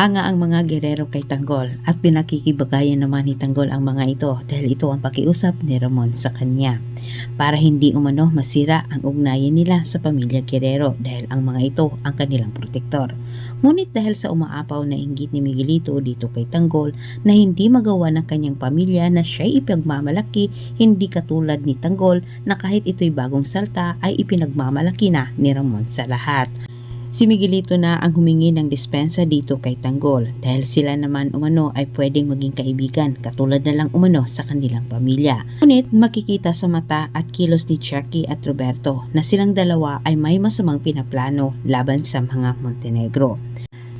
Hanga ang mga gerero kay Tanggol at pinakikibagayan naman ni Tanggol ang mga ito dahil ito ang pakiusap ni Ramon sa kanya. Para hindi umano masira ang ugnayan nila sa pamilya Guerrero dahil ang mga ito ang kanilang protektor. Ngunit dahil sa umaapaw na inggit ni Miguelito dito kay Tanggol na hindi magawa ng kanyang pamilya na siya'y ipagmamalaki, hindi katulad ni Tanggol na kahit ito'y bagong salta ay ipinagmamalaki na ni Ramon sa lahat. Si Miguelito na ang humingi ng dispensa dito kay Tanggol dahil sila naman umano ay pwedeng maging kaibigan katulad na lang umano sa kanilang pamilya. Ngunit makikita sa mata at kilos ni Jackie at Roberto na silang dalawa ay may masamang pinaplano laban sa mga Montenegro.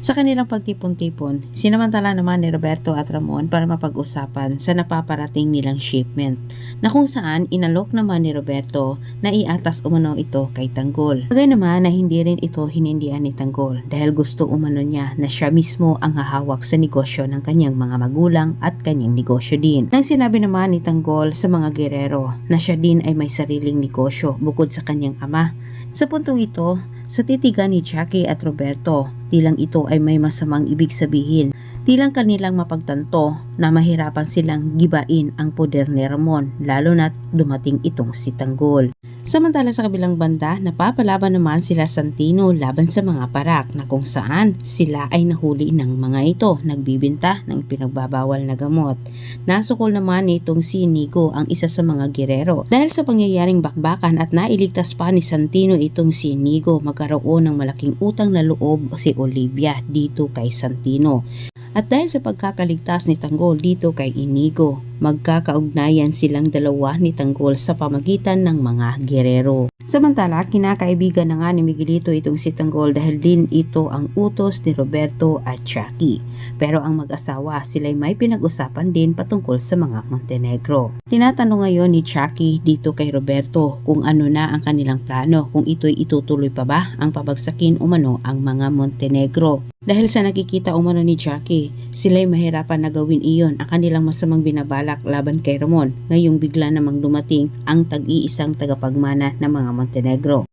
Sa kanilang pagtipon-tipon, sinamantala naman ni Roberto at Ramon para mapag-usapan sa napaparating nilang shipment na kung saan inalok naman ni Roberto na iatas umano ito kay Tanggol. Bagay naman na hindi rin ito hinindihan ni Tanggol dahil gusto umano niya na siya mismo ang hahawak sa negosyo ng kanyang mga magulang at kanyang negosyo din. Nang sinabi naman ni Tanggol sa mga gerero na siya din ay may sariling negosyo bukod sa kanyang ama. Sa puntong ito, sa titigan ni Jackie at Roberto, tilang ito ay may masamang ibig sabihin. Tilang kanilang mapagtanto na mahirapan silang gibain ang poder ni Ramon lalo na't dumating itong si Tanggol. Samantala sa kabilang banda, napapalaban naman sila Santino laban sa mga parak na kung saan sila ay nahuli ng mga ito nagbibinta ng pinagbabawal na gamot. Nasukol naman itong si Inigo ang isa sa mga gerero. Dahil sa pangyayaring bakbakan at nailigtas pa ni Santino itong si Inigo, magkaroon ng malaking utang na loob si Olivia dito kay Santino. At dahil sa pagkakaligtas ni Tanggol dito kay Inigo, magkakaugnayan silang dalawa ni Tanggol sa pamagitan ng mga gerero. Samantala, kinakaibigan na nga ni Miguelito itong si Tanggol dahil din ito ang utos ni Roberto at Jackie. Pero ang mag-asawa sila'y may pinag-usapan din patungkol sa mga Montenegro. Tinatanong ngayon ni Jackie dito kay Roberto kung ano na ang kanilang plano, kung ito'y itutuloy pa ba ang pabagsakin umano ang mga Montenegro. Dahil sa nakikita umano ni Jackie, sila'y mahirapan na gawin iyon ang kanilang masamang binabalak laban kay Ramon. Ngayong bigla namang dumating ang tag-iisang tagapagmana ng mga Montenegro.